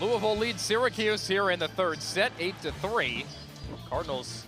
Louisville leads Syracuse here in the third set, 8-3. Cardinals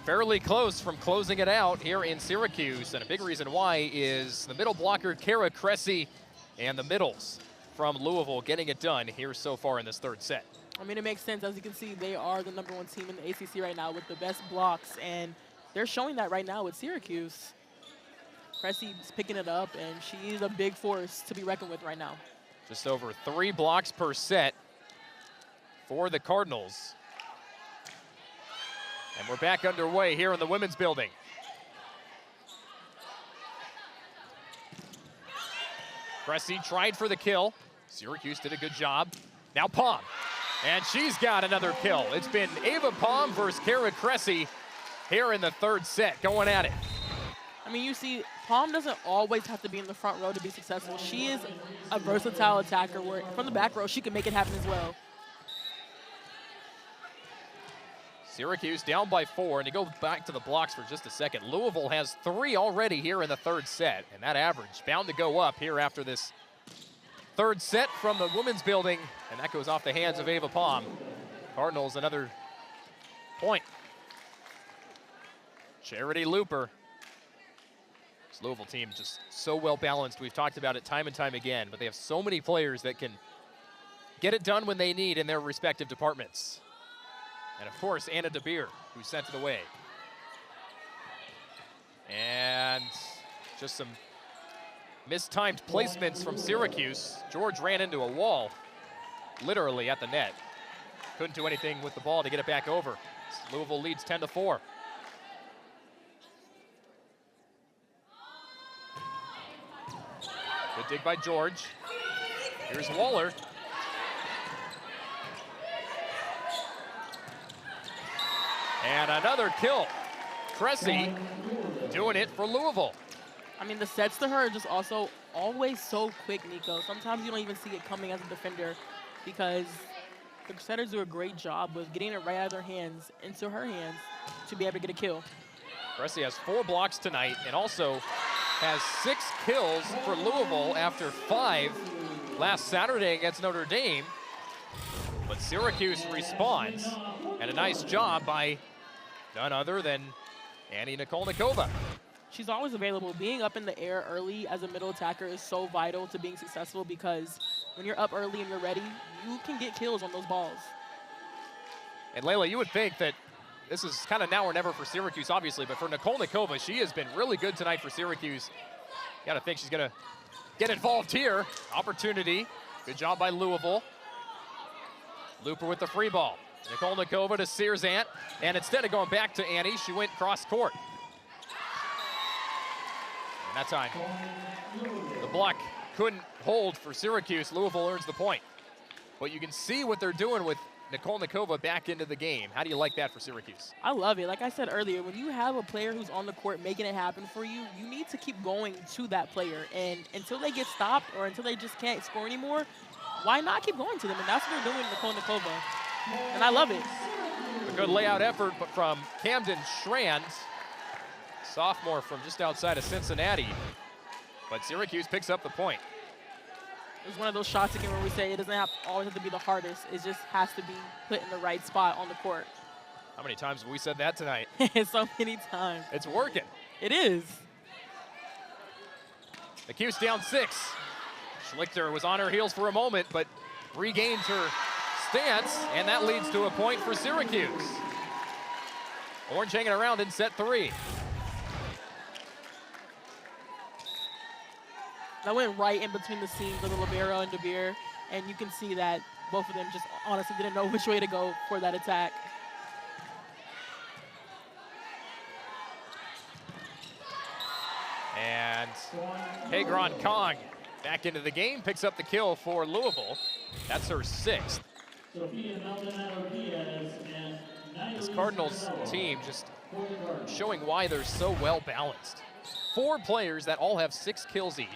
fairly close from closing it out here in Syracuse, and a big reason why is the middle blocker, Kara Cressy, and the middles from Louisville getting it done here so far in this third set. I mean, it makes sense. As you can see, they are the #1 team in the ACC right now with the best blocks, and they're showing that right now with Syracuse. Cressy's picking it up, and she's a big force to be reckoned with right now. Just over 3 blocks per set for the Cardinals. And we're back underway here in the women's building. Cressy tried for the kill. Syracuse did a good job. Now Palm, and she's got another kill. It's been Ava Palm versus Kara Cressy here in the third set, going at it. I mean, you see, Palm doesn't always have to be in the front row to be successful. She is a versatile attacker where from the back row, she can make it happen as well. Syracuse down by 4, and to go back to the blocks for just a second, Louisville has 3 already here in the third set, and that average bound to go up here after this third set from the women's building, and that goes off the hands of Ava Palm. Cardinals another point. Charity Looper. This Louisville team just so well balanced. We've talked about it time and time again, but they have so many players that can get it done when they need in their respective departments. And of course, Anna DeBeer, who sent it away. And just some mistimed placements from Syracuse. George ran into a wall, literally at the net. Couldn't do anything with the ball to get it back over. Louisville leads 10-4. Good dig by George. Here's Waller. And another kill. Cressy doing it for Louisville. I mean, the sets to her are just also always so quick, Nico. Sometimes you don't even see it coming as a defender because the setters do a great job with getting it right out of their hands into her hands to be able to get a kill. Cressy has 4 blocks tonight and also has 6 kills for Louisville after 5 last Saturday against Notre Dame. But Syracuse responds, and a nice job by none other than Annie Nikolnikova. She's always available. Being up in the air early as a middle attacker is so vital to being successful because when you're up early and you're ready, you can get kills on those balls. And Layla, you would think that this is kind of now or never for Syracuse, obviously, but for Nikolnikova, she has been really good tonight for Syracuse. You gotta think she's gonna get involved here. Opportunity. Good job by Louisville. Looper with the free ball. Nikolnikova to Searzant, and instead of going back to Annie, she went cross court. And that time, the block couldn't hold for Syracuse. Louisville earns the point. But you can see what they're doing with Nikolnikova back into the game. How do you like that for Syracuse? I love it. Like I said earlier, when you have a player who's on the court making it happen for you, you need to keep going to that player. And until they get stopped or until they just can't score anymore, why not keep going to them? And that's what they're doing with Nikolnikova. And I love it. A good layout effort but from Camden Schrand, sophomore from just outside of Cincinnati. But Syracuse picks up the point. It's one of those shots again where we say it doesn't always have to be the hardest. It just has to be put in the right spot on the court. How many times have we said that tonight? So many times. It's working. It is. The Cuse down 6. Schlichter was on her heels for a moment, but regains her stance, and that leads to a point for Syracuse. Orange hanging around in set 3. That went right in between the seams of the libero and DeBeer, and you can see that both of them just honestly didn't know which way to go for that attack. And Hagron Kong back into the game, picks up the kill for Louisville. That's her 6th. This Cardinals team just showing why they're so well balanced. 4 players that all have 6 kills each.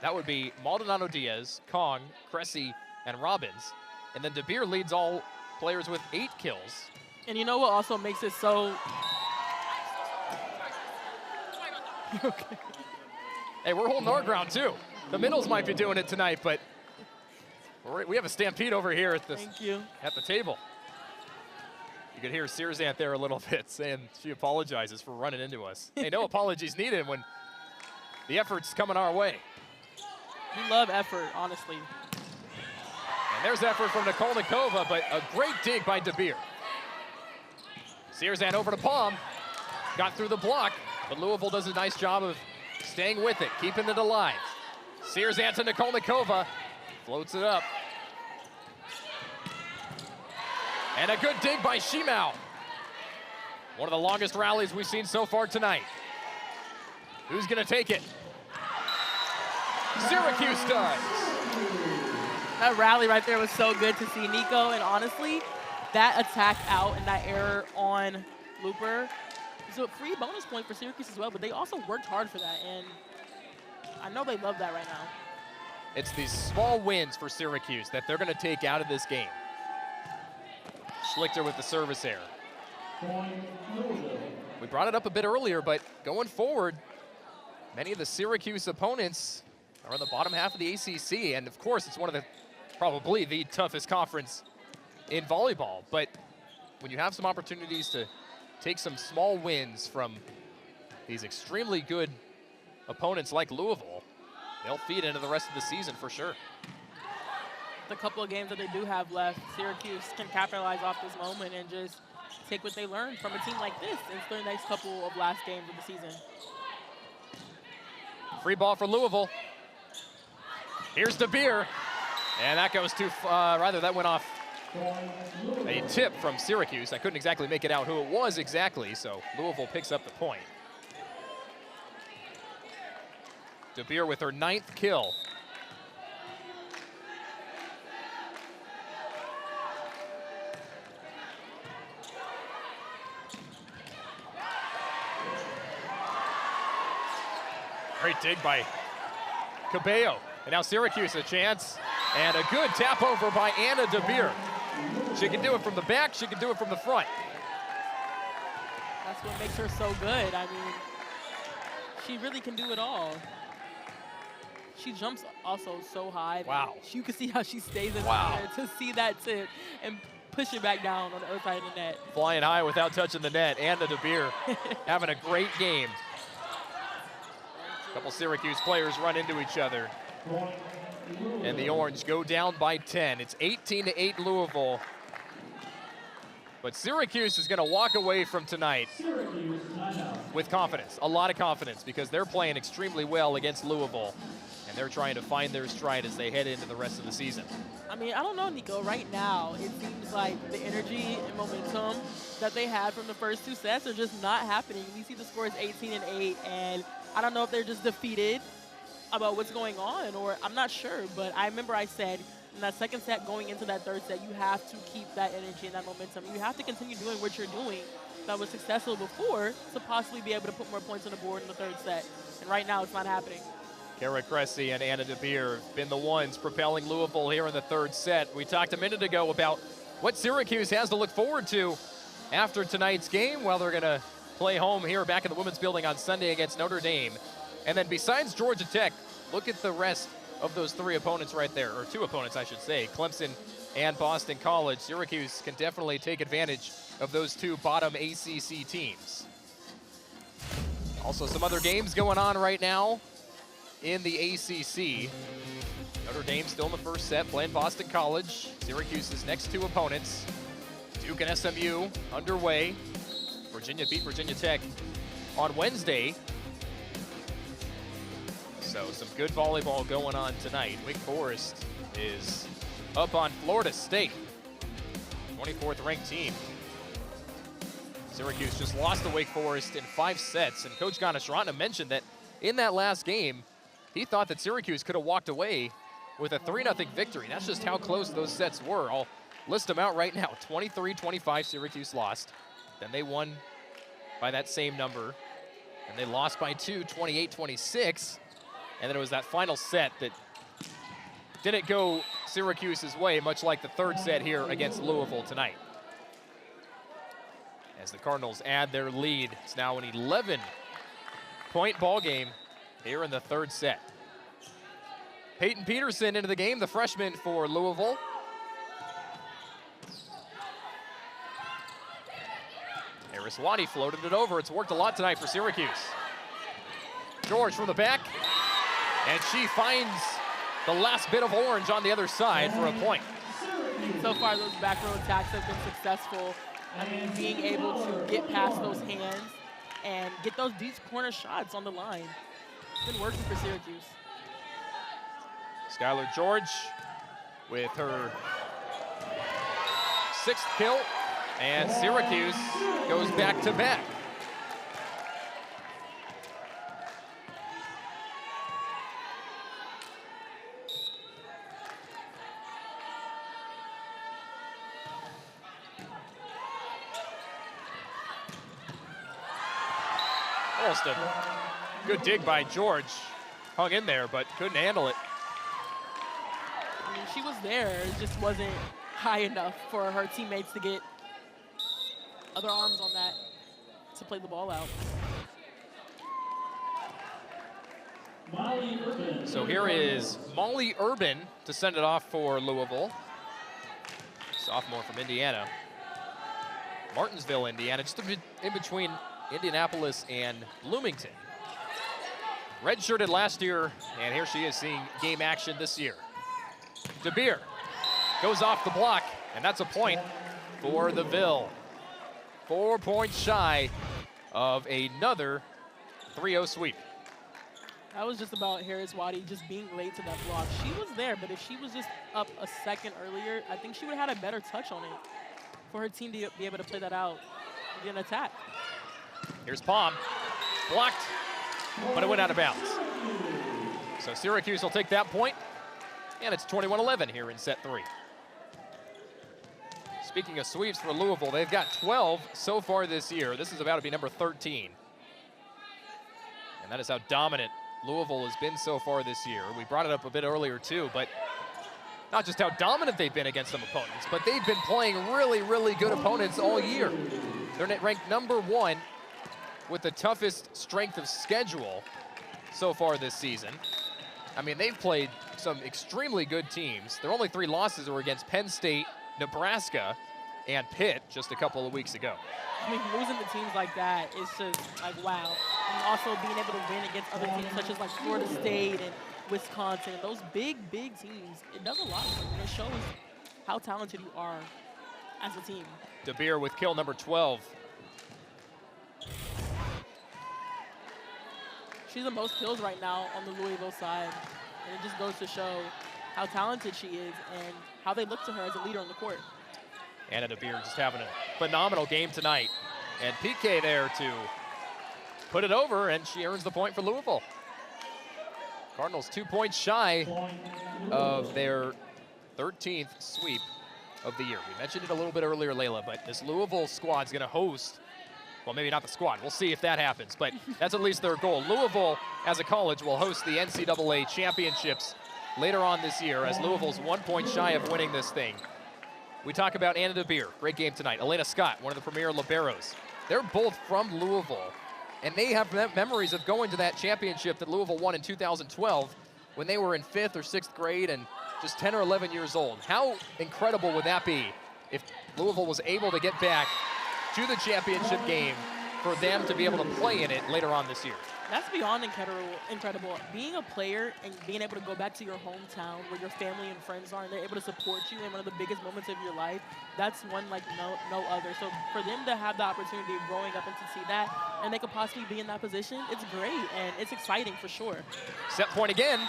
That would be Maldonado Diaz, Kong, Cressy, and Robbins. And then DeBeer leads all players with 8 kills. And you know what also makes it so... Okay. Hey, we're holding our ground too. The middles might be doing it tonight, but We have a stampede over here at the table. You could hear Syracuse there a little bit saying she apologizes for running into us. Hey, no apologies needed when the effort's coming our way. We love effort, honestly. And there's effort from Nikolnikova, but a great dig by DeBeer. Syracuse over to Palm. Got through the block, but Louisville does a nice job of staying with it, keeping it alive. Syracuse to Nikolnikova. Floats it up. And a good dig by Shimao. One of the longest rallies we've seen so far tonight. Who's gonna take it? Syracuse does. That rally right there was so good to see, Nico. And honestly, that attack out and that error on Looper is a free bonus point for Syracuse as well, but they also worked hard for that, and I know they love that right now. It's these small wins for Syracuse that they're going to take out of this game. Schlichter with the service error. We brought it up a bit earlier, but going forward, many of the Syracuse opponents are in the bottom half of the ACC, and of course, it's one of the probably the toughest conference in volleyball. But when you have some opportunities to take some small wins from these extremely good opponents like Louisville, they'll feed into the rest of the season for sure. The couple of games that they do have left, Syracuse can capitalize off this moment and just take what they learned from a team like this into the next couple of last games of the season. Free ball for Louisville. Here's DeBeer. And that goes too far, rather that went off a tip from Syracuse. I couldn't exactly make it out who it was exactly, so Louisville picks up the point. DeBeer with her 9th kill. Great dig by Cabello. And now Syracuse a chance. And a good tap over by Anna DeBeer. She can do it from the back, she can do it from the front. That's what makes her so good. I mean, she really can do it all. She jumps also so high. Wow. You can see how she stays in wow. there to see that tip and push it back down on the other side of the net. Flying high without touching the net. Anna DeBeer having a great game. A couple Syracuse players run into each other. And the Orange go down by 10. It's 18-8 Louisville. But Syracuse is going to walk away from tonight with confidence, a lot of confidence, because they're playing extremely well against Louisville. And they're trying to find their stride as they head into the rest of the season. I mean, I don't know, Nico. Right now, it seems like the energy and momentum that they had from the first two sets are just not happening. We see the score is 18-8, and I don't know if they're just defeated about what's going on, or I'm not sure, but I remember I said in that second set going into that third set, you have to keep that energy and that momentum. You have to continue doing what you're doing that was successful before to possibly be able to put more points on the board in the third set. And right now, it's not happening. Kara Cressy and Anna DeBeer have been the ones propelling Louisville here in the third set. We talked a minute ago about what Syracuse has to look forward to after tonight's game. Well, they're going to play home here back in the women's building on Sunday against Notre Dame. And then besides Georgia Tech, look at the rest of those three opponents right there, or two opponents, I should say, Clemson and Boston College. Syracuse can definitely take advantage of those two bottom ACC teams. Also, some other games going on right now in the ACC. Notre Dame still in the first set, playing Boston College. Syracuse's next two opponents, Duke and SMU, underway. Virginia beat Virginia Tech on Wednesday. So some good volleyball going on tonight. Wake Forest is up on Florida State, 24th ranked team. Syracuse just lost to Wake Forest in 5 sets, and Coach Ganashrantna mentioned that in that last game, he thought that Syracuse could have walked away with a 3-0 victory. That's just how close those sets were. I'll list them out right now. 23-25 Syracuse lost. Then they won by that same number. And they lost by 2, 28-26. And then it was that final set that didn't go Syracuse's way, much like the third set here against Louisville tonight. As the Cardinals add their lead, it's now an 11-point ball game here in the third set. Peyton Peterson into the game, the freshman for Louisville. Harris-Wadi floated it over. It's worked a lot tonight for Syracuse. George from the back, and she finds the last bit of orange on the other side for a point. So far, those back row attacks have been successful. I mean, being able to get past those hands and get those deep corner shots on the line. It's been working for Syracuse. Skylar George with her 6th kill, and Syracuse goes back to back. Almost a good dig by George. Hung in there, but couldn't handle it. I mean, she was there. It just wasn't high enough for her teammates to get other arms on that to play the ball out. So here is Molly Urban to send it off for Louisville. Sophomore from Indiana. Martinsville, Indiana, just a bit in between Indianapolis and Bloomington. Redshirted last year, and here she is seeing game action this year. DeBeer goes off the block, and that's a point for the Ville. 4 points shy of another 3-0 sweep. That was just about Harris-Wadi just being late to that block. She was there, but if she was just up a second earlier, I think she would have had a better touch on it for her team to be able to play that out and get an attack. Here's Palm, blocked, but it went out of bounds. So Syracuse will take that point, and it's 21-11 here in set 3. Speaking of sweeps for Louisville, they've got 12 so far this year. This is about to be number 13. And that is how dominant Louisville has been so far this year. We brought it up a bit earlier too, but not just how dominant they've been against some opponents, but they've been playing really, really good opponents all year. They're ranked number 1 with the toughest strength of schedule so far this season. I mean, they've played some extremely good teams. Their only 3 losses were against Penn State, Nebraska, and Pitt just a couple of weeks ago. I mean, losing to teams like that is just like, wow. And also being able to win against other teams such as like Florida State and Wisconsin, those big, big teams, it does a lot for you. It shows how talented you are as a team. DeBeer with kill number 12. She's the most kills right now on the Louisville side. And it just goes to show how talented she is and how they look to her as a leader on the court. Anna DeBeer just having a phenomenal game tonight. And PK there to put it over, and she earns the point for Louisville. Cardinals 2 points shy of their 13th sweep of the year. We mentioned it a little bit earlier, Layla, but this Louisville squad's gonna host, well, maybe not the squad, we'll see if that happens, but that's at least their goal. Louisville, as a college, will host the NCAA championships later on this year, as Louisville's 1 point shy of winning this thing. We talk about Anna DeBeer, great game tonight. Elena Scott, one of the premier liberos. They're both from Louisville, and they have memories of going to that championship that Louisville won in 2012 when they were in 5th or 6th grade and just 10 or 11 years old. How incredible would that be if Louisville was able to get back to the championship game for them to be able to play in it later on this year? That's beyond incredible. Being a player and being able to go back to your hometown where your family and friends are and they're able to support you in one of the biggest moments of your life, that's one like no other. So for them to have the opportunity of growing up and to see that, and they could possibly be in that position, it's great and it's exciting for sure. Set point again.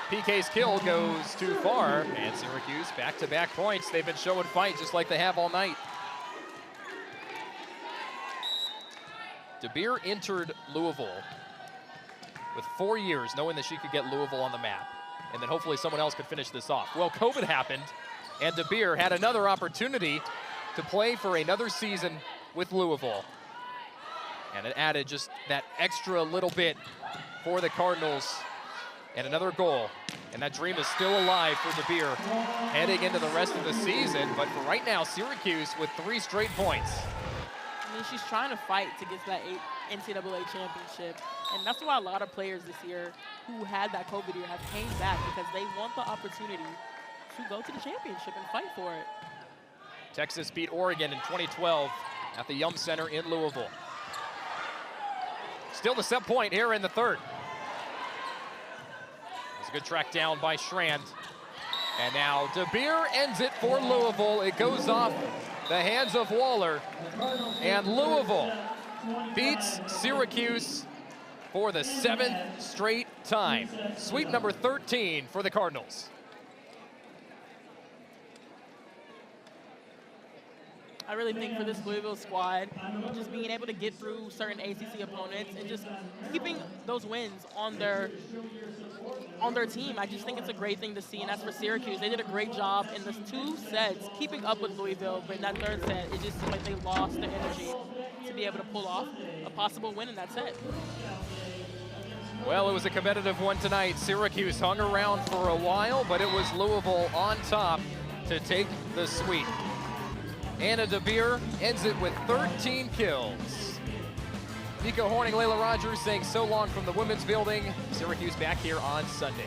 PK's kill goes too far, and Syracuse back-to-back points. They've been showing fight just like they have all night. DeBeer entered Louisville with 4 years knowing that she could get Louisville on the map, and then hopefully someone else could finish this off. Well, COVID happened, and DeBeer had another opportunity to play for another season with Louisville. And it added just that extra little bit for the Cardinals, and another goal. And that dream is still alive for DeBeer heading into the rest of the season. But for right now, Syracuse with 3 straight points. I mean, she's trying to fight to get to that NCAA championship. And that's why a lot of players this year who had that COVID year have came back, because they want the opportunity to go to the championship and fight for it. Texas beat Oregon in 2012 at the Yum Center in Louisville. Still the set point here in the third. It's a good track down by Schrand. And now De Beer ends it for Louisville. It goes off the hands of Waller. And Louisville beats Syracuse for the 7th straight time. Sweep number 13 for the Cardinals. I really think for this Louisville squad, just being able to get through certain ACC opponents and just keeping those wins on their team, I just think it's a great thing to see. And as for Syracuse, they did a great job in the 2 sets keeping up with Louisville, but in that 3rd set, it just seemed like they lost their energy to be able to pull off a possible win in that set. Well, it was a competitive one tonight. Syracuse hung around for a while, but it was Louisville on top to take the sweep. Anna De Beer ends it with 13 kills. Nico Horning, Layla Rogers saying so long from the women's building. Syracuse back here on Sunday.